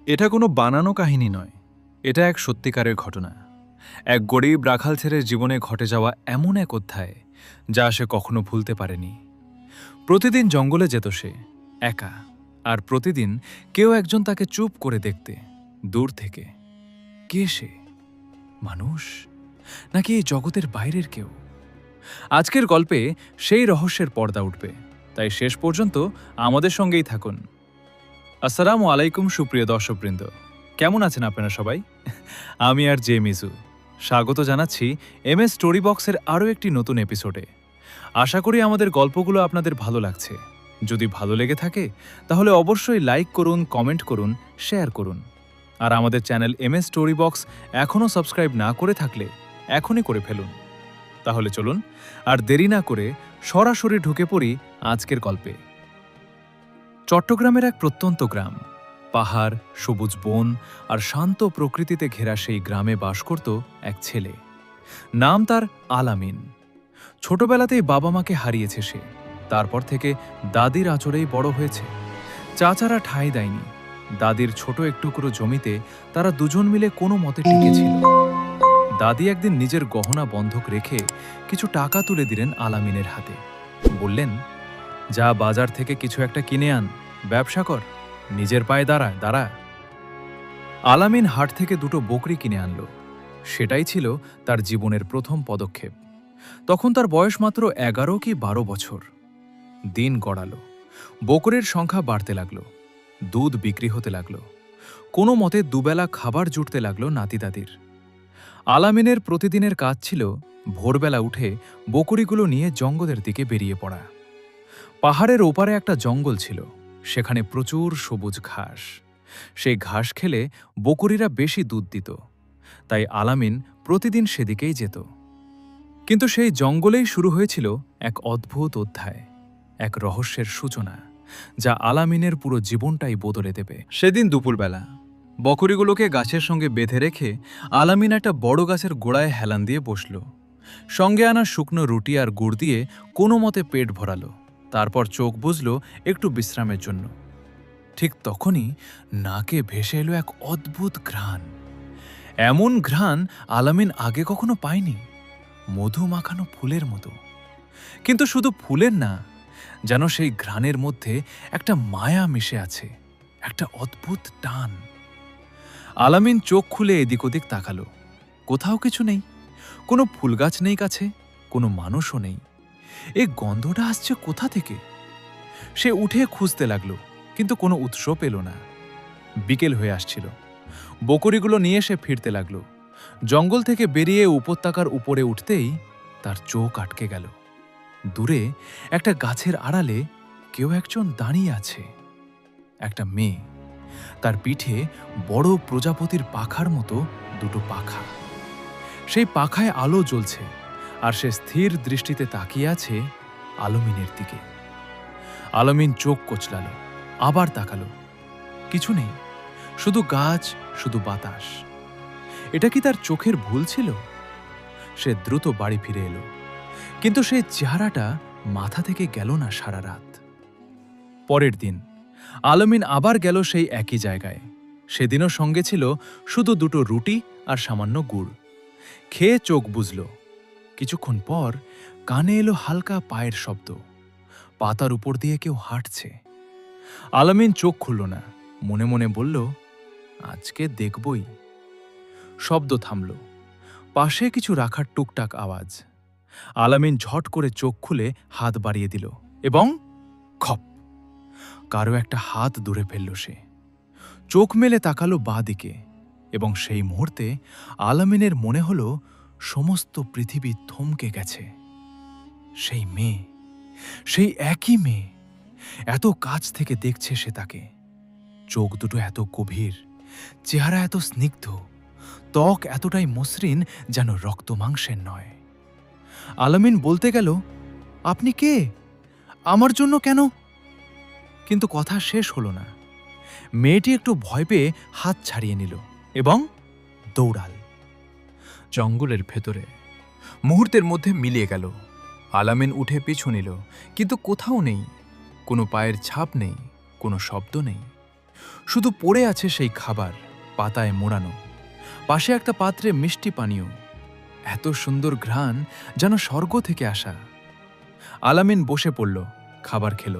এটা কোনো বানানো কাহিনী নয়, এটা এক সত্যিকারের ঘটনা। এক গরিব রাখাল ছেলের জীবনে ঘটে যাওয়া এমন এক অধ্যায় যা সে কখনো ভুলতে পারেনি। প্রতিদিন জঙ্গলে যেত সে একা, আর প্রতিদিন কেউ একজন তাকে চুপ করে দেখতে দূর থেকে। কে সে? মানুষ, নাকি এই জগতের বাইরের কেউ? আজকের গল্পে সেই রহস্যের পর্দা উঠবে, তাই শেষ পর্যন্ত আমাদের সঙ্গেই থাকুন। আসসালামু আলাইকুম সুপ্রিয় দর্শকবৃন্দ, কেমন আছেন আপনারা সবাই? আমি আর জে মিজু স্বাগত জানাচ্ছি MS স্টোরি বক্সের আরও একটি নতুন এপিসোডে। আশা করি আমাদের গল্পগুলো আপনাদের ভালো লাগছে। যদি ভালো লেগে থাকে তাহলে অবশ্যই লাইক করুন, কমেন্ট করুন, শেয়ার করুন। আর আমাদের চ্যানেল MS স্টোরি বক্স এখনও সাবস্ক্রাইব না করে থাকলে এখনই করে ফেলুন। তাহলে চলুন আর দেরি না করে সরাসরি ঢুকে পড়ি আজকের গল্পে। চট্টগ্রামের এক প্রত্যন্ত গ্রাম, পাহাড়, সবুজ বন আর শান্ত প্রকৃতিতে ঘেরা সেই গ্রামে বাস করত এক ছেলে। নাম তার আলামিন। ছোটবেলাতেই বাবা মাকে হারিয়েছে সে। তারপর থেকে দাদির আঁচড়েই বড় হয়েছে। চাচারা ঠাঁই দেয়নি। দাদির ছোট একটুকরো জমিতে তারা দুজন মিলে কোনো মতে টিকেছিল। দাদি একদিন নিজের গহনা বন্ধক রেখে কিছু টাকা তুলে দিলেন আলামিনের হাতে। বললেন, যা বাজার থেকে কিছু একটা কিনে আন, ব্যবসা কর, নিজের পায়ে দাঁড়া। আলামিন হাট থেকে দুটো বকরি কিনে আনল। সেটাই ছিল তার জীবনের প্রথম পদক্ষেপ। তখন তার বয়স মাত্র 11 কি 12 বছর। দিন গড়ালো, বকরির সংখ্যা বাড়তে লাগলো, দুধ বিক্রি হতে লাগলো, কোনো মতে দুবেলা খাবার জুটতে লাগলো নাতি দাদির। আলামিনের প্রতিদিনের কাজ ছিল ভোরবেলা উঠে বকরিগুলো নিয়ে জঙ্গলের দিকে বেরিয়ে পড়া। পাহাড়ের ওপারে একটা জঙ্গল ছিল, সেখানে প্রচুর সবুজ ঘাস। সেই ঘাস খেলে বকরিরা বেশি দুধ দিত, তাই আলামিন প্রতিদিন সেদিকেই যেত। কিন্তু সেই জঙ্গলেই শুরু হয়েছিল এক অদ্ভুত অধ্যায়, এক রহস্যের সূচনা যা আলামিনের পুরো জীবনটাই বদলে দেবে। সেদিন দুপুরবেলা বকরিগুলোকে গাছের সঙ্গে বেঁধে রেখে আলামিন একটা বড় গাছের গোড়ায় হেলান দিয়ে বসল। সঙ্গে আনা শুকনো রুটি আর গুড় দিয়ে কোনো মতে পেট ভরালো। তারপর চোখ বুজল একটু বিশ্রামের জন্য। ঠিক তখনই নাকে ভেসে এলো এক অদ্ভুত ঘ্রাণ। এমন ঘ্রাণ আলামিন আগে কখনো পায়নি। মধু মাখানো ফুলের মতো। কিন্তু শুধু ফুলের না, যেন সেই ঘ্রাণের মধ্যে একটা মায়া মিশে আছে, একটা অদ্ভুত টান। আলামিন চোখ খুলে এদিক ওদিক তাকালো। কোথাও কিছু নেই, কোনো ফুলগাছ নেই কাছে, কোনো মানুষও নেই। এই গন্ধটা আসছে কোথা থেকে? সে উঠে খুঁজতে লাগলো, কিন্তু কোনো উৎস পেল না। বিকেল হয়ে আসছিল। বকরিগুলো নিয়ে সে ফিরতে লাগলো। জঙ্গল থেকে বেরিয়ে উপত্যকার উপরে উঠতেই তার চোখ আটকে গেল। দূরে একটা গাছের আড়ালে কেউ একজন দাঁড়িয়ে আছে। একটা মেয়ে, তার পিঠে বড় প্রজাপতির পাখার মতো দুটো পাখা। সেই পাখায় আলো জ্বলছে, আর সে স্থির দৃষ্টিতে তাকিয়ে আছে আলামিনের দিকে। আলামিন চোখ কচলালো, আবার তাকালো। কিছু নেই, শুধু গাছ, শুধু বাতাস। এটা কি তার চোখের ভুল ছিল? সে দ্রুত বাড়ি ফিরে এলো, কিন্তু সেই চেহারাটা মাথা থেকে গেল না সারা রাত। পরের দিন আলামিন আবার গেল সেই একই জায়গায়। সেদিনও সঙ্গে ছিল শুধু দুটো রুটি আর সামান্য গুড়। খেয়ে চোখ বুজল। কিছুক্ষণ পর কানে এলো হালকা পায়ের শব্দ। পাতার উপর দিয়ে কেউ হাঁটছে। আলামিন চোখ খুলল না, মনে মনে বলল, আজকে দেখবই। শব্দ থামল। পাশে কিছু রাখার টুকটাক আওয়াজ। আলামিন ঝট করে চোখ খুলে হাত বাড়িয়ে দিল, এবং খপ, কারো একটা হাত দূরে ফেলল সে। চোখ মেলে তাকালো বাঁ দিকে, এবং সেই মুহূর্তে আলামিনের মনে হলো সমস্ত পৃথিবী থমকে গেছে। সেই মেয়ে, সেই একই মেয়ে, এত কাছ থেকে দেখছে সে তাকে। চোখ দুটো এত গভীর, চেহারা এত স্নিগ্ধ, ত্বক এতটাই মসৃণ যেন রক্ত মাংসের নয়। আলামিন বলতে গেল, আপনি কে? আমার জন্য কেন? কিন্তু কথা শেষ হলো না। মেয়েটি একটু ভয় পেয়ে হাত ছাড়িয়ে নিল এবং দৌড়াল। জঙ্গলের ভেতরে মুহূর্তের মধ্যে মিলিয়ে গেল। আলামিন উঠে পিছু নিল, কিন্তু কোথাও নেই। কোনো পায়ের ছাপ নেই, কোনো শব্দ নেই। শুধু পড়ে আছে সেই খাবার, পাতায় মোড়ানো। পাশে একটা পাত্রে মিষ্টি পানীয়, এত সুন্দর ঘ্রাণ, যেন স্বর্গ থেকে আসা। আলামিন বসে পড়ল, খাবার খেল,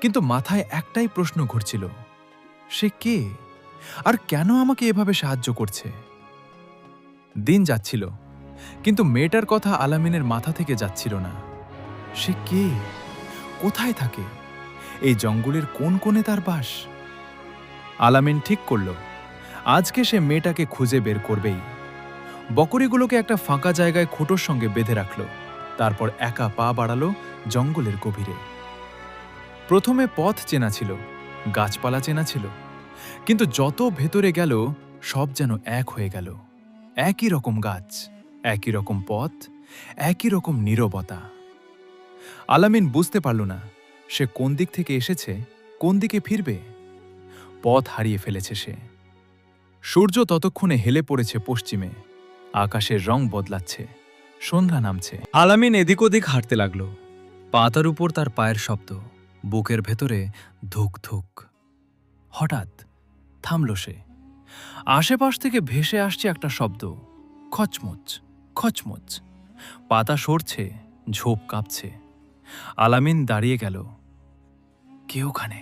কিন্তু মাথায় একটাই প্রশ্ন ঘুরছিল, সে কে আর কেন আমাকে এভাবে সাহায্য করছে? দিন যাচ্ছিল, কিন্তু মেয়েটার কথা আলামিনের মাথা থেকে যাচ্ছিল না। সে কে, কোথায় থাকে, এই জঙ্গলের কোন কোণে তার বাস? আলামিন ঠিক করল, আজকে সে মেয়েটাকে খুঁজে বের করবেই। বকরিগুলোকে একটা ফাঁকা জায়গায় খুঁটোর সঙ্গে বেঁধে রাখল, তারপর একা পা বাড়ালো জঙ্গলের গভীরে। প্রথমে পথ চেনা ছিল, গাছপালা চেনা ছিল, কিন্তু যত ভেতরে গেল সব যেন এক হয়ে গেল। একই রকম গাছ, একই রকম পথ, একই রকম নীরবতা। আলামিন বুঝতে পারল না সে কোন দিক থেকে এসেছে, কোন দিকে ফিরবে। পথ হারিয়ে ফেলেছে সে। সূর্য ততক্ষণে হেলে পড়েছে পশ্চিমে, আকাশের রং বদলাচ্ছে, সন্ধ্যা নামছে। আলামিন এদিক ওদিক হাঁটতে লাগল, পাতার উপর তার পায়ের শব্দ, বুকের ভেতরে ধুক ধুক। হঠাৎ থামল সে। আশেপাশ থেকে ভেসে আসছে একটা শব্দ, খচমচ খচমচ। পাতা সরছে, ঝোপ কাঁপছে। আলামিন দাঁড়িয়ে গেল। কে ওখানে?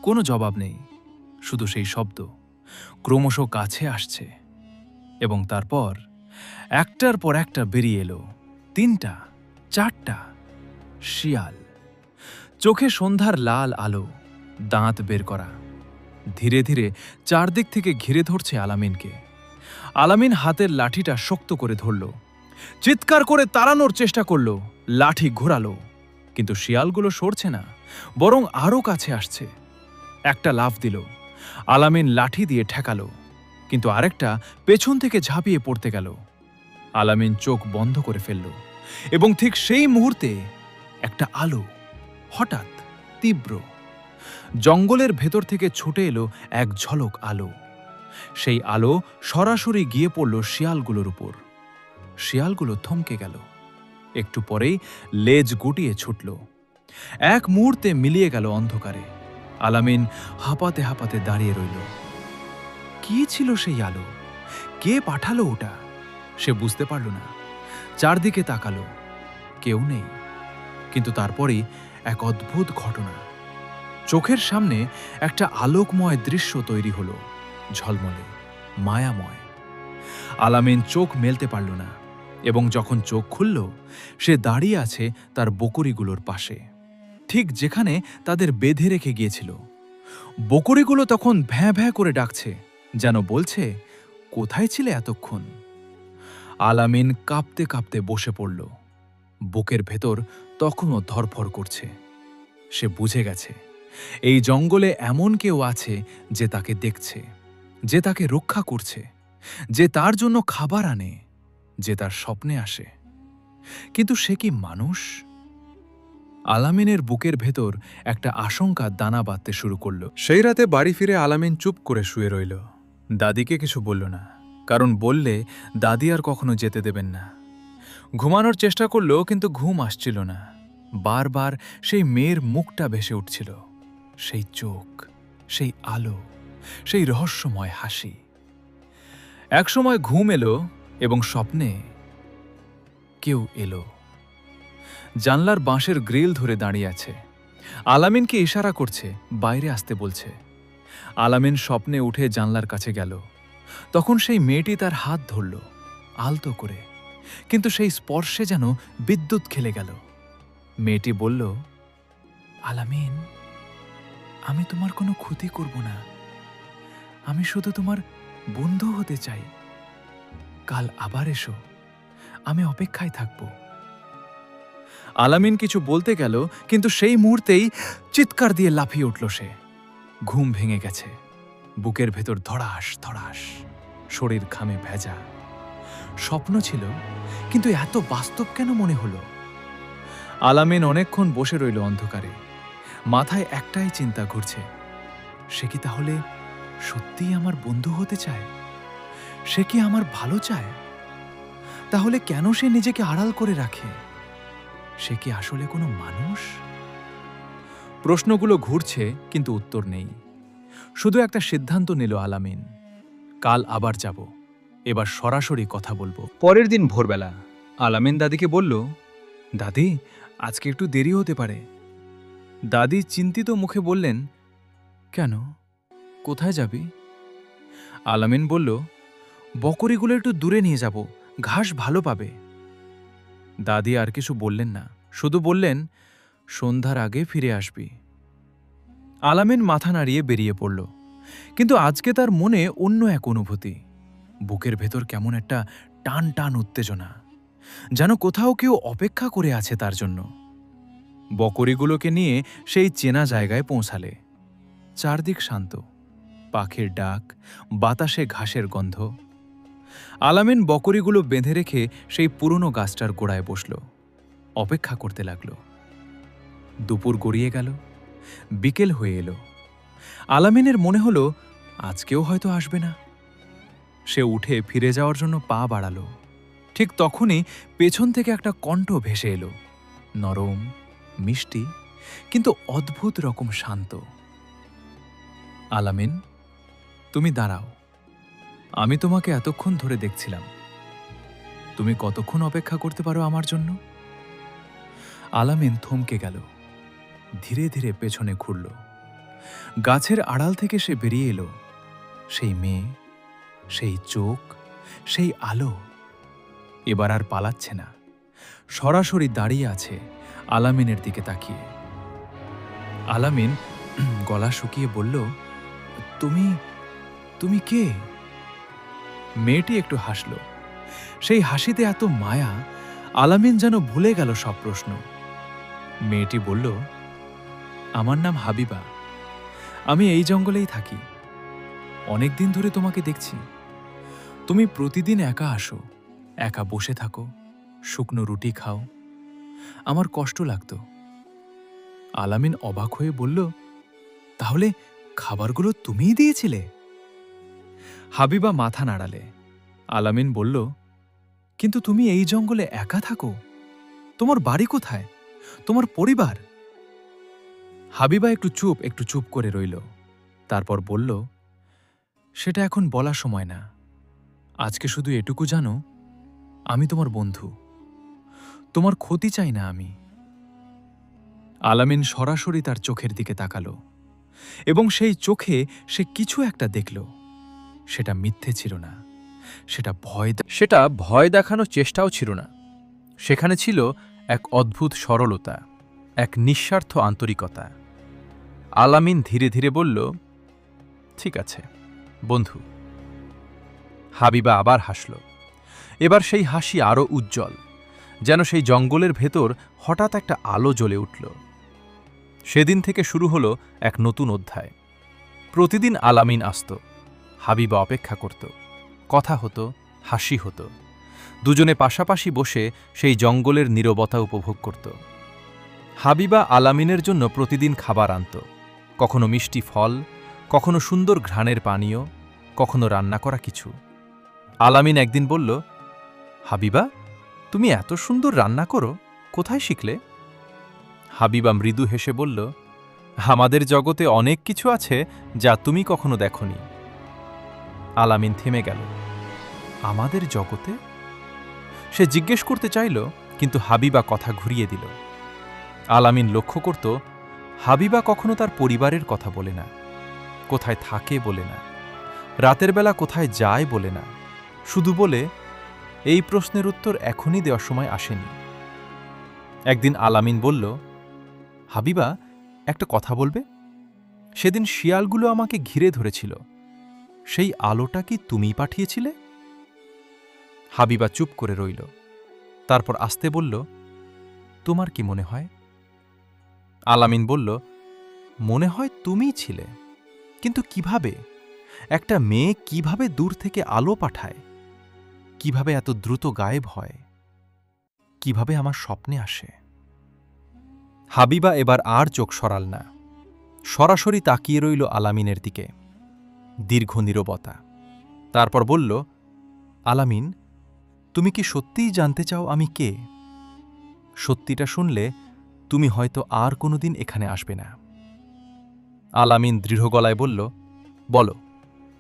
কোনো জবাব নেই, শুধু সেই শব্দ ক্রমশ কাছে আসছে। এবং তারপর একটার পর একটা বেরিয়ে এলো, 3টা 4টা শিয়াল। চোখে সন্ধ্যার লাল আলো, দাঁত বের করা। ধীরে ধীরে চারদিক থেকে ঘিরে ধরছে আলামিনকে। আলামিন হাতের লাঠিটা শক্ত করে ধরল, চিৎকার করে তাড়ানোর চেষ্টা করল, লাঠি ঘোরালো, কিন্তু শিয়ালগুলো সরছে না, বরং আরও কাছে আসছে। একটা লাফ দিল, আলামিন লাঠি দিয়ে ঠেকালো, কিন্তু আরেকটা পেছন থেকে ঝাঁপিয়ে পড়তে গেল। আলামিন চোখ বন্ধ করে ফেলল, এবং ঠিক সেই মুহূর্তে একটা আলো, হঠাৎ তীব্র, জঙ্গলের ভেতর থেকে ছুটে এলো এক ঝলক আলো। সেই আলো সরাসরি গিয়ে পড়ল শিয়ালগুলোর উপর। শিয়ালগুলো থমকে গেল, একটু পরেই লেজ গুটিয়ে ছুটল। এক মুহূর্তে মিলিয়ে গেল অন্ধকারে। আলামিন হাঁপাতে হাঁপাতে দাঁড়িয়ে রইল। কি ছিল সেই আলো? কে পাঠালো ওটা? সে বুঝতে পারল না। চারদিকে তাকালো, কেউ নেই। কিন্তু তারপরেই এক অদ্ভুত ঘটনা। চোখের সামনে একটা আলোকময় দৃশ্য তৈরি হলো, ঝলমলে, মায়াময়। আলামিন চোখ মেলতে পারল না, এবং যখন চোখ খুলল, সে দাঁড়িয়ে আছে তার বকরিগুলোর পাশে, ঠিক যেখানে তাদের বেঁধে রেখে গিয়েছিল। বকরিগুলো তখন ভ্যাঁ ভ্যাঁ করে ডাকছে, যেন বলছে, কোথায় ছিলে এতক্ষণ? আলামিন কাঁপতে কাঁপতে বসে পড়ল। বুকের ভেতর তখনও ধরফর করছে। সে বুঝে গেছে, এই জঙ্গলে এমন কেউ আছে যে তাকে দেখছে, যে তাকে রক্ষা করছে, যে তার জন্য খাবার আনে, যে তার স্বপ্নে আসে। কিন্তু সে কি মানুষ? আলামিনের বুকের ভেতর একটা আশঙ্কা দানা বাঁধতে শুরু করল। সেই রাতে বাড়ি ফিরে আলামিন চুপ করে শুয়ে রইল। দাদিকে কিছু বলল না, কারণ বললে দাদি আর কখনো যেতে দেবেন না। ঘুমানোর চেষ্টা করল, কিন্তু ঘুম আসছিল না। বারবার সেই মেয়ের মুখটা ভেসে উঠছিল, সেই চোখ, সেই আলো, সেই রহস্যময় হাসি। একসময় ঘুম এলো, এবং স্বপ্নে কেউ এলো। জানলার বাঁশের গ্রিল ধরে দাঁড়িয়ে আছে, আলামিনকে ইশারা করছে, বাইরে আসতে বলছে। আলামিন স্বপ্নে উঠে জানলার কাছে গেল। তখন সেই মেয়েটি তার হাত ধরল, আলতো করে, কিন্তু সেই স্পর্শে যেন বিদ্যুৎ খেলে গেল। মেয়েটি বলল, আলামিন, আমি তোমার কোনো ক্ষতি করব না, আমি শুধু তোমার বন্ধু হতে চাই। কাল আবার এসো, আমি অপেক্ষায় থাকব। আলামিন কিছু বলতে গেল, কিন্তু সেই মুহূর্তেই চিৎকার দিয়ে লাফিয়ে উঠল সে। ঘুম ভেঙে গেছে, বুকের ভেতর ধড়াস ধড়াস, শরীর ঘামে ভেজা। স্বপ্ন ছিল, কিন্তু এত বাস্তব কেন মনে হলো? আলামিন অনেকক্ষণ বসে রইল অন্ধকারে। মাথায় একটাই চিন্তা ঘুরছে, সে কি তাহলে সত্যিই আমার বন্ধু হতে চায়? সে কি আমার ভালো চায়? তাহলে কেন সে নিজেকে আড়াল করে রাখে? সে কি আসলে কোনো মানুষ? প্রশ্নগুলো ঘুরছে, কিন্তু উত্তর নেই। শুধু একটা সিদ্ধান্ত নিল আলামিন, কাল আবার যাব, এবার সরাসরি কথা বলবো। পরের দিন ভোরবেলা আলামিন দাদিকে বলল, দাদি, আজকে একটু দেরি হতে পারে। দাদি চিন্তিত মুখে বললেন, কেন, কোথায় যাবি? আলামিন বলল, বকরিগুলো একটু দূরে নিয়ে যাব, ঘাস ভালো পাবে। দাদি আর কিছু বললেন না, শুধু বললেন, সন্ধ্যার আগে ফিরে আসবি। আলামিন মাথা নাড়িয়ে বেরিয়ে পড়ল, কিন্তু আজকে তার মনে অন্য এক অনুভূতি। বুকের ভেতর কেমন একটা টান টান উত্তেজনা, যেন কোথাও কেউ অপেক্ষা করে আছে তার জন্য। বকরিগুলোকে নিয়ে সেই চেনা জায়গায় পৌঁছালে। চারদিক শান্ত, পাখির ডাক, বাতাসে ঘাসের গন্ধ। আলামিন বকরিগুলো বেঁধে রেখে সেই পুরনো গাছটার গোড়ায় বসল, অপেক্ষা করতে লাগল। দুপুর গড়িয়ে গেল, বিকেল হয়ে এলো। আলামিনের মনে হলো আজকেও হয়তো আসবে না। সে উঠে ফিরে যাওয়ার জন্য পা বাড়ালো। ঠিক তখনই পেছন থেকে একটা কণ্ঠ ভেসে এলো, নরম, মিষ্টি, কিন্তু অদ্ভুত রকম শান্ত। আলামিন, তুমি দাঁড়াও, আমি তোমাকে এতক্ষণ ধরে দেখছিলাম। তুমি কতক্ষণ অপেক্ষা করতে পারো আমার জন্য? আলামিন থমকে গেল, ধীরে ধীরে পেছনে ঘুরল। গাছের আড়াল থেকে সে বেরিয়ে এলো। সেই মেয়ে, সেই চোখ, সেই আলো। এবার আর পালাচ্ছে না, সরাসরি দাঁড়িয়ে আছে আলামিনের দিকে তাকিয়ে। আলামিন গলা শুকিয়ে বলল, তুমি তুমি কে? মেয়েটি একটু হাসল। সেই হাসিতে এত মায়া, আলামিন যেন ভুলে গেল সব প্রশ্ন। মেয়েটি বলল, আমার নাম হাবিবা, আমি এই জঙ্গলেই থাকি। অনেক দিন ধরে তোমাকে দেখছি। তুমি প্রতিদিন একা আসো, একা বসে থাকো, শুকনো রুটি খাও। আমার কষ্ট লাগতো। আলামিন অবাক হয়ে বলল, তাহলে খাবারগুলো তুমিই দিয়েছিলে? হাবিবা মাথা নাড়ালে। আলামিন বলল, কিন্তু তুমি এই জঙ্গলে একা থাকো, তোমার বাড়ি কোথায়, তোমার পরিবার? হাবিবা একটু চুপ করে রইল। তারপর বলল, সেটা এখন বলা সময় না। আজকে শুধু এটুকু জানো, আমি তোমার বন্ধু, তোমার ক্ষতি চাই না আমি। আলামিন সরাসরি তার চোখের দিকে তাকালো, এবং সেই চোখে সে কিছু একটা দেখল। সেটা মিথ্যে ছিল না, সেটা ভয় দেখানোর চেষ্টাও ছিল না। সেখানে ছিল এক অদ্ভুত সরলতা, এক নিঃস্বার্থ আন্তরিকতা। আলামিন ধীরে ধীরে বলল, ঠিক আছে বন্ধু। হাবিবা আবার হাসল। এবার সেই হাসি আরও উজ্জ্বল, যেন সেই জঙ্গলের ভেতর হঠাৎ একটা আলো জ্বলে উঠল। সেদিন থেকে শুরু হলো এক নতুন অধ্যায়। প্রতিদিন আলামিন আসত, হাবিবা অপেক্ষা করত, কথা হতো, হাসি হতো। দুজনে পাশাপাশি বসে সেই জঙ্গলের নীরবতা উপভোগ করত। হাবিবা আলামিনের জন্য প্রতিদিন খাবার আনত, কখনো মিষ্টি ফল, কখনো সুন্দর ঘ্রাণের পানীয়, কখনো রান্না করা কিছু। আলামিন একদিন বলল, হাবিবা, তুমি এত সুন্দর রান্না করো, কোথায় শিখলে? হাবিবা মৃদু হেসে বলল, আমাদের জগতে অনেক কিছু আছে যা তুমি কখনো দেখনি। আলামিন থেমে গেল। আমাদের জগতে? সে জিজ্ঞেস করতে চাইল, কিন্তু হাবিবা কথা ঘুরিয়ে দিল। আলামিন লক্ষ্য করত, হাবিবা কখনো তার পরিবারের কথা বলে না, কোথায় থাকে বলে না, রাতের বেলা কোথায় যায় বলে না, শুধু বলে, এই প্রশ্নের উত্তর এখনই দেওয়ার সময় আসেনি। একদিন আলামিন বলল, হাবিবা, একটা কথা বলবে? সেদিন শিয়ালগুলো আমাকে ঘিরে ধরেছিল, সেই আলোটা কি তুমিই পাঠিয়েছিলে? হাবিবা চুপ করে রইল। তারপর আস্তে বলল, তোমার কি মনে হয়? আলামিন বলল, মনে হয় তুমিই ছিলে, কিন্তু কিভাবে? একটা মেয়ে কিভাবে দূর থেকে আলো পাঠায়? কিভাবে এত দ্রুত গায়েব হয়? কিভাবে আমার স্বপ্নে আসে? হাবিবা এবার আর চোখ সরাল না, সরাসরি তাকিয়ে রইল আলামিনের দিকে। দীর্ঘ নীরবতা। তারপর বলল, আলামিন, তুমি কি সত্যিই জানতে চাও আমি কে? সত্যিটা শুনলে তুমি হয়তো আর কোনোদিন এখানে আসবে না। আলামিন দৃঢ় গলায় বলল, বলো,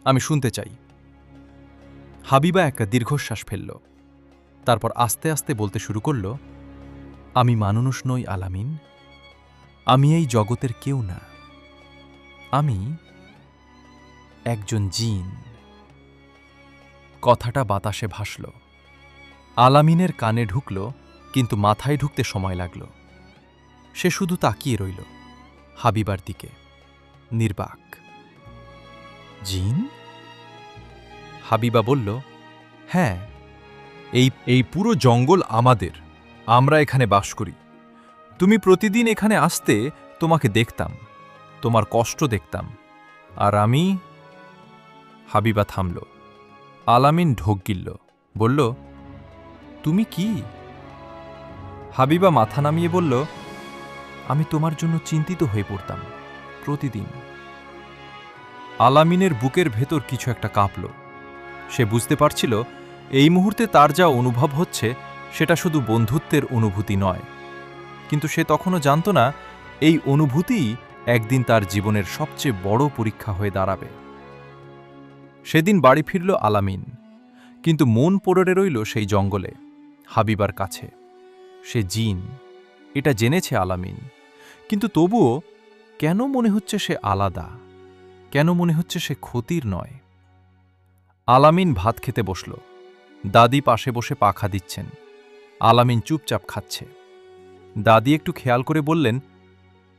আমি শুনতে চাই। হাবিবা একটা দীর্ঘশ্বাস ফেলল, তারপর আস্তে আস্তে বলতে শুরু করল, আমি মানুষ নই আলামিন, আমি এই জগতের কেউ না, আমি একজন জিন। কথাটা বাতাসে ভাসল, আলামিনের কানে ঢুকল, কিন্তু মাথায় ঢুকতে সময় লাগল। সে শুধু তাকিয়ে রইল হাবিবার দিকে, নির্বাক। জিন? হাবিবা বলল, হ্যাঁ, এই পুরো জঙ্গল আমাদের, আমরা এখানে বাস করি। তুমি প্রতিদিন এখানে আসতে, তোমাকে দেখতাম, তোমার কষ্ট দেখতাম, আর আমি। হাবিবা থামল। আলামিন ঢোক গিলল, বলল, তুমি কি? হাবিবা মাথা নামিয়ে বলল, আমি তোমার জন্য চিন্তিত হয়ে পড়তাম প্রতিদিন। আলামিনের বুকের ভেতর কিছু একটা কাঁপল। সে বুঝতে পারছিল এই মুহূর্তে তার যা অনুভব হচ্ছে সেটা শুধু বন্ধুত্বের অনুভূতি নয়, কিন্তু সে তখনও জানত না এই অনুভূতিই একদিন তার জীবনের সবচেয়ে বড় পরীক্ষা হয়ে দাঁড়াবে। সেদিন বাড়ি ফিরল আলামিন, কিন্তু মন পড়ে রইল সেই জঙ্গলে, হাবিবার কাছে। সে জিন, এটা জেনেছে আলামিন, কিন্তু তবুও কেন মনে হচ্ছে সে আলাদা, কেন মনে হচ্ছে সে ক্ষতির নয়। আলামিন ভাত খেতে বসল। দাদি পাশে বসে পাখা দিচ্ছেন। আলামিন চুপচাপ খাচ্ছে। দাদি একটু খেয়াল করে বললেন,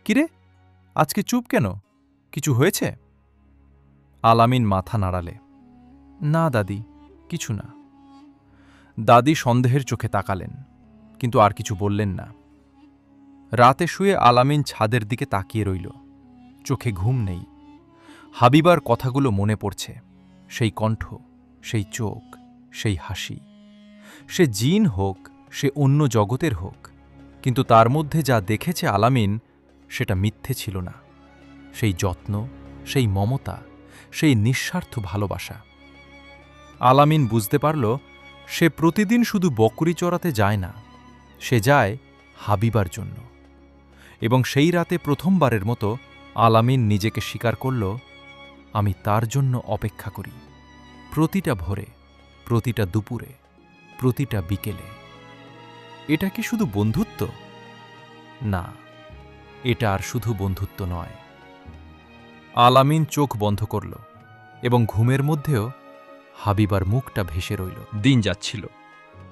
কিরে, আজকে চুপ কেন, কিছু হয়েছে? আলামিন মাথা নাড়ালে, না দাদি, কিছু না। দাদি সন্দেহের চোখে তাকালেন, কিন্তু আর কিছু বললেন না। রাতে শুয়ে আলামিন ছাদের দিকে তাকিয়ে রইল। চোখে ঘুম নেই। হাবিবার কথাগুলো মনে পড়ছে, সেই কণ্ঠ, সেই চোখ, সেই হাসি। সে জিন হোক, সে অন্য জগতের হোক, কিন্তু তার মধ্যে যা দেখেছে আলামিন সেটা মিথ্যে ছিল না। সেই যত্ন, সেই মমতা, সেই নিঃস্বার্থ ভালোবাসা। আলামিন বুঝতে পারল সে প্রতিদিন শুধু বকরি চড়াতে যায় না, সে যায় হাবিবার জন্য। এবং সেই রাতে প্রথমবারের মতো আলামিন নিজেকে স্বীকার করল, আমি তার জন্য অপেক্ষা করি, প্রতিটা ভোরে, প্রতিটা দুপুরে, প্রতিটা বিকেলে। এটা কি শুধু বন্ধুত্ব? না, এটা আর শুধু বন্ধুত্ব নয়। আলামিন চোখ বন্ধ করল, এবং ঘুমের মধ্যেও হাবিবার মুখটা ভেসে রইল। দিন যাচ্ছিল,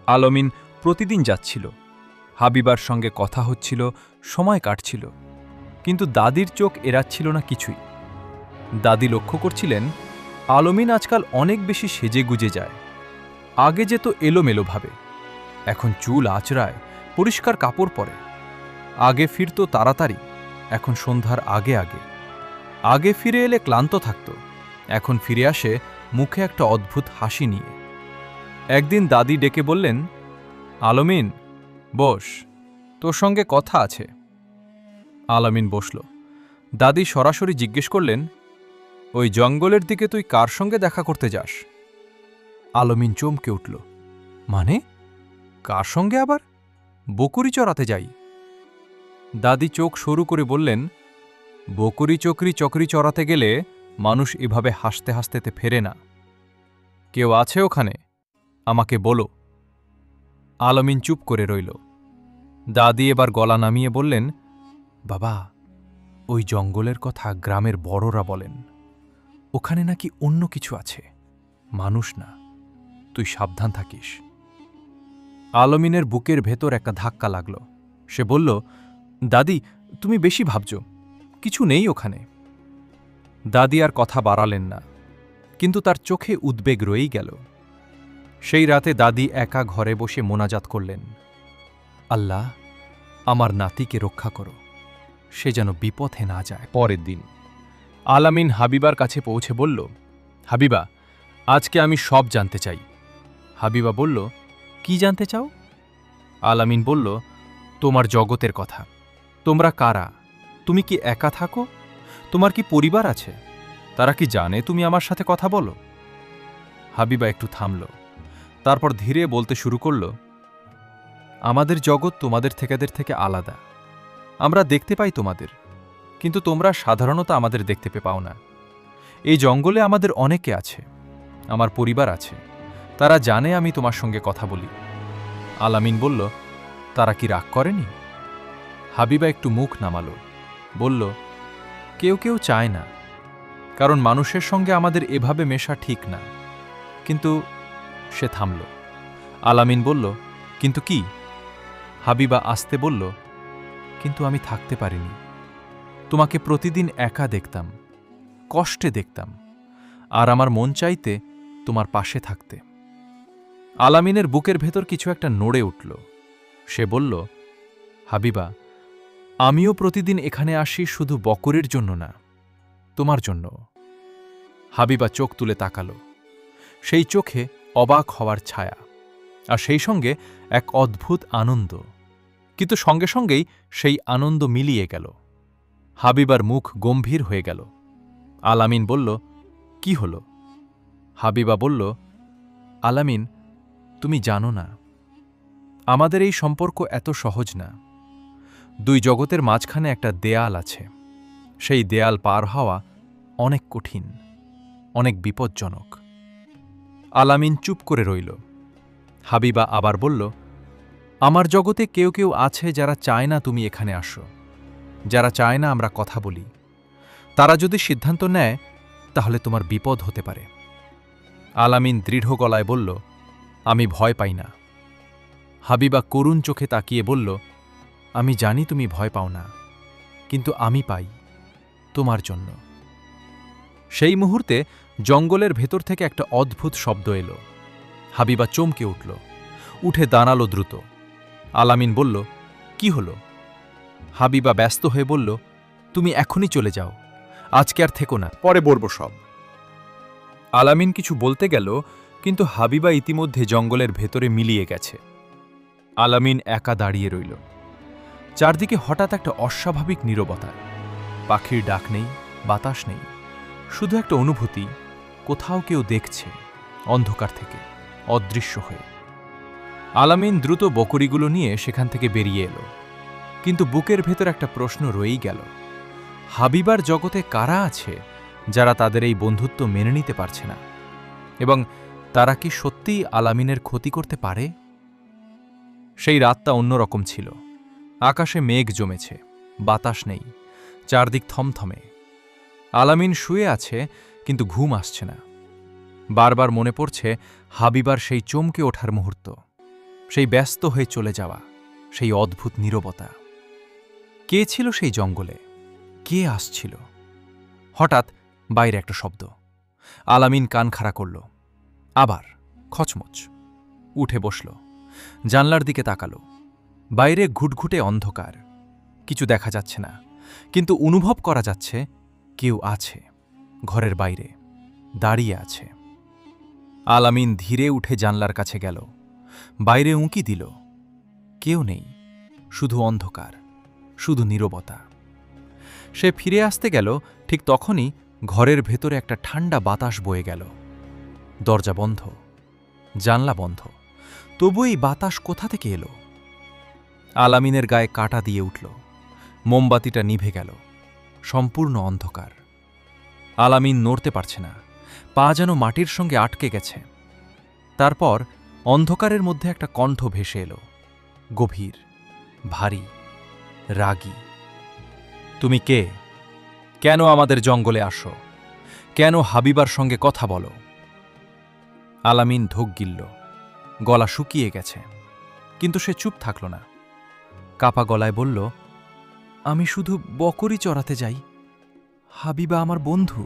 আলামিন প্রতিদিন যাচ্ছিল, হাবিবার সঙ্গে কথা হচ্ছিল, সময় কাটছিল, কিন্তু দাদির চোখ এড়াচ্ছিল না কিছুই। দাদি লক্ষ্য করছিলেন আলামিন আজকাল অনেক বেশি সেজে গুজে যায়। আগে যেত এলোমেলোভাবে, এখন চুল আঁচড়ায়, পরিষ্কার কাপড় পরে। আগে ফিরত তাড়াতাড়ি, এখন সন্ধ্যার আগে আগে। আগে ফিরে এলে ক্লান্ত থাকত, এখন ফিরে আসে মুখে একটা অদ্ভুত হাসি নিয়ে। একদিন দাদি ডেকে বললেন, আলামিন, বস, তোর সঙ্গে কথা আছে। আলামিন বসল। দাদি সরাসরি জিজ্ঞেস করলেন, ওই জঙ্গলের দিকে তুই কার সঙ্গে দেখা করতে যাস? আলামিন চমকে উঠল, মানে কার সঙ্গে আবার? বকরি চড়াতে যাই। দাদি চোখ সরু করে বললেন, বকরি চকরি চড়াতে গেলে মানুষ এভাবে হাসতে হাসতে ফেরে না। কেউ আছে ওখানে? আমাকে বলো। আলামিন চুপ করে রইল। দাদি এবার গলা নামিয়ে বললেন, বাবা, ওই জঙ্গলের কথা গ্রামের বড়রা বলেন। ওখানে নাকি অন্য কিছু আছে, মানুষ না। তুই সাবধান থাকিস। আলামিনের বুকের ভেতর একটা ধাক্কা লাগল। সে বলল, দাদি, তুমি বেশি ভাবছ, কিছু নেই ওখানে। দাদি আর কথা বাড়ালেন না, কিন্তু তার চোখে উদ্বেগ রয়েই গেল। সেই রাতে দাদি একা ঘরে বসে মোনাজাত করলেন, আল্লাহ, আমার নাতিকে রক্ষা করো, সে যেন বিপথে না যায়। পরের দিন আলামিন হাবিবার কাছে পৌঁছে বলল, হাবিবা, আজকে আমি সব জানতে চাই। হাবিবা বলল, কি জানতে চাও? আলামিন বলল, তোমার জগতের কথা। তোমরা কারা? তুমি কি একা থাকো? তোমার কি পরিবার আছে? তারা কি জানে তুমি আমার সাথে কথা বলো? হাবিবা একটু থামল, তারপর ধীরে বলতে শুরু করল, আমাদের জগৎ তোমাদের থেকে আলাদা। আমরা দেখতে পাই তোমাদের, কিন্তু তোমরা সাধারণত আমাদের দেখতে পাও না। এই জঙ্গলে আমাদের অনেকে আছে, আমার পরিবার আছে, তারা জানে আমি তোমার সঙ্গে কথা বলি। আলামিন বলল, তারা কি রাগ করেনি? হাবিবা একটু মুখ নামালো, বলল, কেউ কেউ চায় না, কারণ মানুষের সঙ্গে আমাদের এভাবে মেশা ঠিক না। কিন্তু সে থামল। আলামিন বলল, কিন্তু কি? হাবিবা আস্তে বলল, কিন্তু আমি থাকতে পারিনি। তোমাকে প্রতিদিন একা দেখতাম, কষ্টে দেখতাম, আর আমার মন চাইতে তোমার পাশে থাকতে। আলামিনের বুকের ভেতর কিছু একটা নড়ে উঠল। সে বলল, হাবিবা, আমিও প্রতিদিন এখানে আসি শুধু বকরের জন্য না, তোমার জন্য। হাবিবা চোখ তুলে তাকালো। সেই চোখে অবাক হওয়ার ছায়া, আর সেই সঙ্গে এক অদ্ভুত আনন্দ। কিন্তু সঙ্গে সঙ্গেই সেই আনন্দ মিলিয়ে গেল। হাবিবার মুখ গম্ভীর হয়ে গেল। আলামিন বলল, কি হল? হাবিবা বলল, আলামিন, তুমি জানো না, আমাদের এই সম্পর্ক এত সহজ না। দুই জগতের মাঝখানে একটা দেয়াল আছে। সেই দেয়াল পার হওয়া অনেক কঠিন, অনেক বিপজ্জনক। আলামিন চুপ করে রইল। হাবিবা আবার বলল, আমার জগতে কেউ কেউ আছে যারা চায় না তুমি এখানে আসো, যারা চায় না আমরা কথা বলি। তারা যদি সিদ্ধান্ত নেয় তাহলে তোমার বিপদ হতে পারে। আলামিন দৃঢ় গলায় বলল, আমি ভয় পাই না। হাবিবা করুণ চোখে তাকিয়ে বলল, আমি জানি তুমি ভয় পাও না, কিন্তু আমি পাই, তোমার জন্য। সেই মুহূর্তে জঙ্গলের ভেতর থেকে একটা অদ্ভুত শব্দ এলো। হাবিবা চমকে উঠল, উঠে দাঁড়ালো দ্রুত। আলামিন বলল, কি হলো? হাবিবা ব্যস্ত হয়ে বলল, তুমি এখনই চলে যাও, আজকে আর থেকো না, পরে বলবো সব। আলামিন কিছু বলতে গেল, কিন্তু হাবিবা ইতিমধ্যে জঙ্গলের ভেতরে মিলিয়ে গেছে। আলামিন একা দাঁড়িয়ে রইল। চারদিকে হঠাৎ একটা অস্বাভাবিক নীরবতা। পাখির ডাক নেই, বাতাস নেই, শুধু একটা অনুভূতি, কোথাও কেউ দেখছে, অন্ধকার থেকে, অদৃশ্য হয়ে। আলামিন দ্রুত বকরিগুলো নিয়ে সেখান থেকে বেরিয়ে এলো। কিন্তু বুকের ভেতর একটা প্রশ্ন রয়েই গেল। হাবিবার জগতে কারা আছে যারা তাদের এই বন্ধুত্ব মেনে নিতে পারছে না? এবং তারা কি সত্যিই আলামিনের ক্ষতি করতে পারে? সেই রাতটা অন্যরকম ছিল। আকাশে মেঘ জমেছে, বাতাস নেই, চারদিক থমথমে। আলামিন শুয়ে আছে, কিন্তু ঘুম আসছে না। বারবার মনে পড়ছে হাবিবার সেই চমকে ওঠার মুহূর্ত, সেই ব্যস্ত হয়ে চলে যাওয়া, সেই অদ্ভুত নীরবতা। কে ছিল সেই জঙ্গলে? কে আসছিল? হঠাৎ বাইরে একটা শব্দ। আলামিন কান খাড়া করল। আবার খচমচ। উঠে বসল, জানলার দিকে তাকালো। বাইরে ঘুটঘুটে অন্ধকার, কিছু দেখা যাচ্ছে না, কিন্তু অনুভব করা যাচ্ছে কেউ আছে ঘরের বাইরে, দাঁড়িয়ে আছে। আলামিন ধীরে উঠে জানলার কাছে গেল। বাইরে উঁকি দিল। কেউ নেই, শুধু অন্ধকার, শুধু নীরবতা। সে ফিরে আসতে গেল, ঠিক তখনই ঘরের ভেতরে একটা ঠান্ডা বাতাস বয়ে গেল। দরজা বন্ধ, জানলা বন্ধ, তবু এই বাতাস কোথা থেকে এলো? আলামিনের গায়ে কাঁটা দিয়ে উঠল। মোমবাতিটা নিভে গেল। সম্পূর্ণ অন্ধকার। আলামিন নড়তে পারছে না, পা যেন মাটির সঙ্গে আটকে গেছে। তারপর অন্ধকারের মধ্যে একটা কণ্ঠ ভেসে এলো, গভীর, ভারী, রাগী। তুমি কে? কেন আমাদের জঙ্গলে আসো? কেন হাবিবার সঙ্গে কথা বলো? আলামিন ঢোক গিলল। গলা শুকিয়ে গেছে, কিন্তু সে চুপ থাকল না। কাপা গলায় বলল, আমি শুধু বকরি চড়াতে যাই। হাবিবা আমার বন্ধু,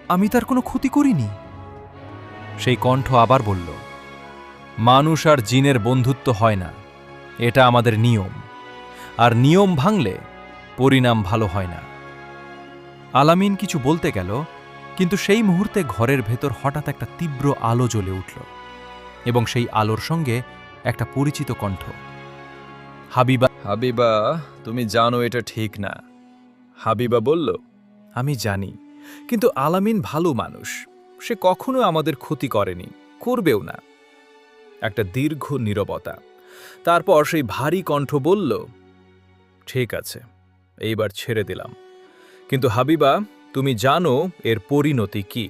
আমি তার কোনো ক্ষতি করিনি। সেই কণ্ঠ আবার বলল, মানুষ আর জিনের বন্ধুত্ব হয় না, এটা আমাদের নিয়ম, আর নিয়ম ভাঙলে পরিণাম ভালো হয় না। আলামিন কিছু বলতে গেল, কিন্তু সেই মুহূর্তে ঘরের ভেতর হঠাৎ একটা তীব্র আলো জ্বলে উঠল, এবং সেই আলোর সঙ্গে একটা পরিচিত কণ্ঠ। হাবিবা। হাবিবা, তুমি জানো এটা ঠিক না। হাবিবা বলল, আমি জানি, কিন্তু আলামিন ভালো মানুষ, সে কখনো আমাদের ক্ষতি করেনি, করবেও না। একটা দীর্ঘ নীরবতা। তারপর সেই ভারী কণ্ঠ বলল, ঠিক আছে, এইবার ছেড়ে দিলাম, কিন্তু হাবিবা, তুমি জানো এর পরিণতি কি।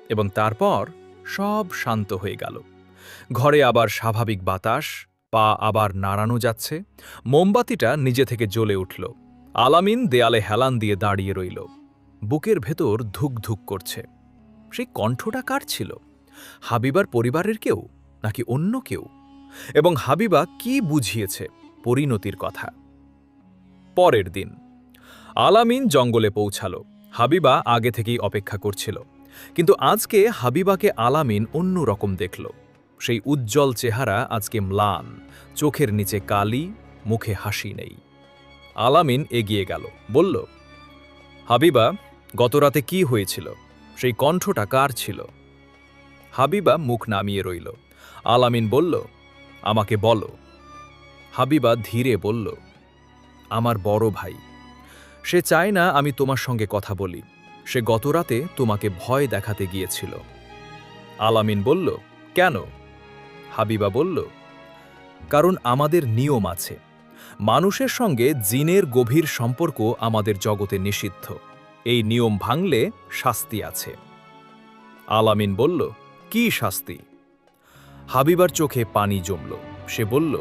এবং তারপর সব শান্ত হয়ে গেল। ঘরে আবার স্বাভাবিক বাতাস, পা আবার নাড়ানো যাচ্ছে। মোমবাতিটা নিজে থেকে জ্বলে উঠল। আলামিন দেয়ালে হেলান দিয়ে দাঁড়িয়ে রইল। বুকের ভেতর ধুকধুক করছে। সেই কণ্ঠটা কার ছিল? হাবিবার পরিবারের কেউ, নাকি অন্য কেউ? এবং হাবিবা কি বুঝিয়েছে পরিণতির কথা? পরের দিন আলামিন জঙ্গলে পৌঁছালো। হাবিবা আগে থেকেই অপেক্ষা করছিল, কিন্তু আজকে হাবিবাকে আলামিন অন্য রকম দেখল। সেই উজ্জ্বল চেহারা আজকে ম্লান, চোখের নিচে কালি, মুখে হাসি নেই। আলামিন এগিয়ে গেল, বলল, হাবিবা, গতরাতে কি হয়েছিল? সেই কণ্ঠটা কার ছিল? হাবিবা মুখ নামিয়ে রইল। আলামিন বলল, আমাকে বলো। হাবিবা ধীরে বলল, আমার বড় ভাই। সে চায় না আমি তোমার সঙ্গে কথা বলি। সে গতরাতে তোমাকে ভয় দেখাতে গিয়েছিল। আলামিন বলল, কেন? হাবিবা বলল, কারণ আমাদের নিয়ম আছে। মানুষের সঙ্গে জিনের গভীর সম্পর্ক আমাদের জগতে নিষিদ্ধ। এই নিয়ম ভাঙলে শাস্তি আছে। আলামিন বলল, কি শাস্তি? হাবিবার চোখে পানি জমল। সে বলল,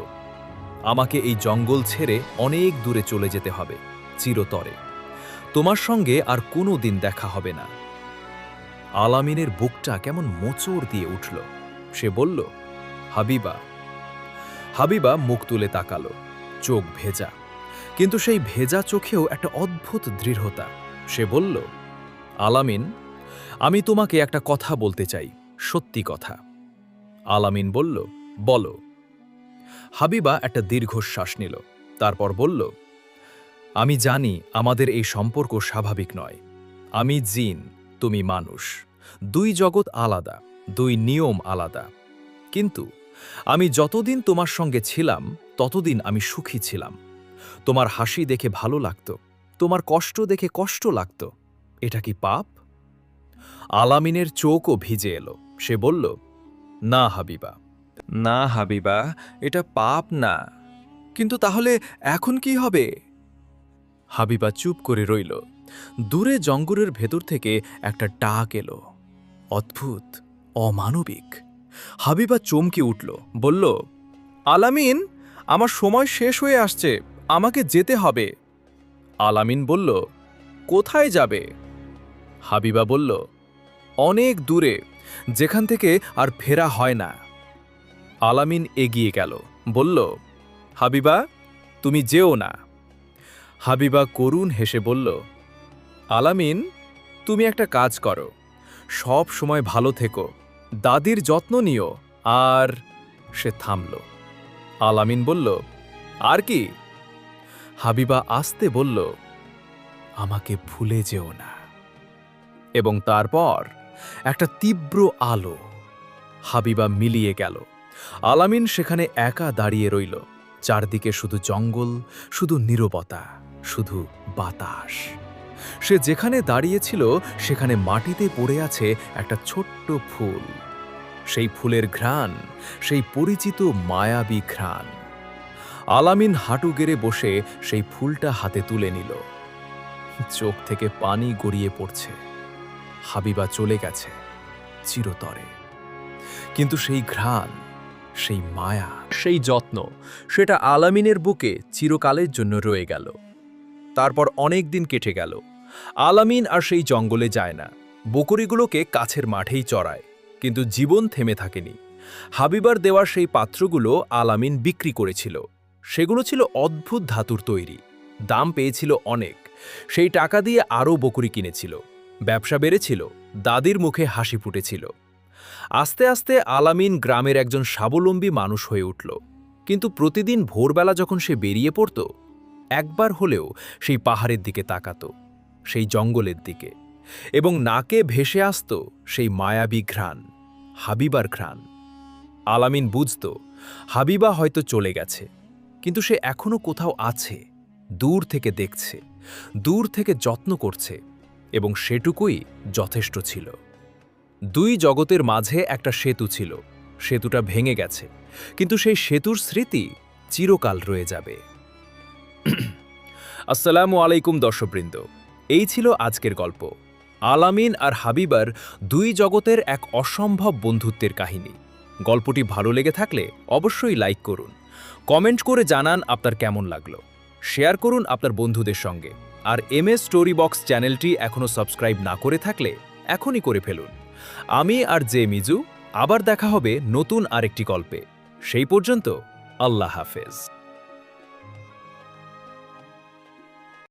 আমাকে এই জঙ্গল ছেড়ে অনেক দূরে চলে যেতে হবে, চিরতরে। তোমার সঙ্গে আর কোনো দিন দেখা হবে না। আলামিনের বুকটা কেমন মোচড় দিয়ে উঠল। সে বলল, হাবিবা। হাবিবা মুখ তুলে তাকালো, চোখ ভেজা, কিন্তু সেই ভেজা চোখেও একটা অদ্ভুত দৃঢ়তা। সে বলল, আলামিন, আমি তোমাকে একটা কথা বলতে চাই, সত্যি কথা। আলামিন বলল, বলো। হাবিবা একটা দীর্ঘশ্বাস নিল, তারপর বলল, আমি জানি আমাদের এই সম্পর্ক স্বাভাবিক নয়। আমি জিন, তুমি মানুষ। দুই জগৎ আলাদা, দুই নিয়ম আলাদা। কিন্তু আমি যতদিন তোমার সঙ্গে ছিলাম ততদিন আমি সুখী ছিলাম। তোমার হাসি দেখে ভালো লাগত, তোমার কষ্ট দেখে কষ্ট লাগত। এটা কি পাপ? আলামিনের চোখও ভিজে এলো। সে বলল, না হাবিবা। না হাবিবা, এটা পাপ না। কিন্তু তাহলে এখন কি হবে? হাবিবা চুপ করে রইল। দূরে জঙ্গলের ভেতর থেকে একটা ডাক এলো, অদ্ভুত, অমানবিক। হাবিবা চমকে উঠল, বলল, আলামিন, আমার সময় শেষ হয়ে আসছে, আমাকে যেতে হবে। আলামিন বলল, কোথায় যাবে? হাবিবা বলল, অনেক দূরে, যেখান থেকে আর ফেরা হয় না। আলামিন এগিয়ে গেল, বলল, হাবিবা, তুমি যেও না। হাবিবা করুণ হেসে বলল, আলামিন, তুমি একটা কাজ করো, সব সময় ভালো থেকো, দাদির যত্ন নিও। আর সে থামল। আলামিন বলল, আর কি? হাবিবা আস্তে বলল, আমাকে ভুলে যেও না। এবং তারপর একটা তীব্র আলো। হাবিবা মিলিয়ে গেল। আলামিন সেখানে একা দাঁড়িয়ে রইল। চারদিকে শুধু জঙ্গল, শুধু নীরবতা, শুধু বাতাস। সে যেখানে দাঁড়িয়েছিল সেখানে মাটিতে পড়ে আছে একটা ছোট্ট ফুল। সেই ফুলের ঘ্রাণ, সেই পরিচিত মায়াবী ঘ্রাণ। আলামিন হাঁটু গেড়ে বসে সেই ফুলটা হাতে তুলে নিল। চোখ থেকে পানি গড়িয়ে পড়ছে। হাবিবা চলে গেছে চিরতরে, কিন্তু সেই ঘ্রাণ, সেই মায়া, সেই যত্ন, সেটা আলামিনের বুকে চিরকালের জন্য রয়ে গেল। তারপর অনেক দিন কেটে গেল। আলামিন আর সেই জঙ্গলে যায় না। বকরিগুলোকে কাছের মাঠেই চড়ায়, কিন্তু জীবন থেমে থাকেনি। হাবিবার দেওয়া সেই পাত্রগুলো আলামিন বিক্রি করেছিল। সেগুলো ছিল অদ্ভুত ধাতুর তৈরি, দাম পেয়েছিল অনেক। সেই টাকা দিয়ে আরও বকরি কিনেছিল। ব্যবসা বেড়েছিল, দাদির মুখে হাসি ফুটেছিল। আস্তে আস্তে আলামিন গ্রামের একজন স্বাবলম্বী মানুষ হয়ে উঠল। কিন্তু প্রতিদিন ভোরবেলা যখন সে বেরিয়ে পড়ত, একবার হলেও সেই পাহাড়ের দিকে তাকাত, সেই জঙ্গলের দিকে, এবং নাকে ভেসে আসত সেই মায়াবী ঘ্রাণ, হাবিবার ঘ্রাণ। আলামিন বুঝত হাবিবা হয়তো চলে গেছে, কিন্তু সে এখনো কোথাও আছে, দূর থেকে দেখছে, দূর থেকে যত্ন করছে, এবং সেটুকুই যথেষ্ট ছিল। দুই জগতের মাঝে একটা সেতু ছিল। সেতুটা ভেঙে গেছে, কিন্তু সেই সেতুর স্মৃতি চিরকাল রয়ে যাবে। আসসালামু আলাইকুম দর্শকবৃন্দ, এই ছিল আজকের গল্প, আলামিন আর হাবিবার দুই জগতের এক অসম্ভব বন্ধুত্বের কাহিনী। গল্পটি ভালো লেগে থাকলে অবশ্যই লাইক করুন, কমেন্ট করে জানান আপনার কেমন লাগলো, শেয়ার করুন আপনার বন্ধুদের সঙ্গে। আর MS স্টোরি বক্স চ্যানেলটি এখনও সাবস্ক্রাইব না করে থাকলে এখনই করে ফেলুন। আমি আর জে মিজু আবার দেখা হবে নতুন আরেকটি গল্পে। সেই পর্যন্ত আল্লাহ হাফেজ।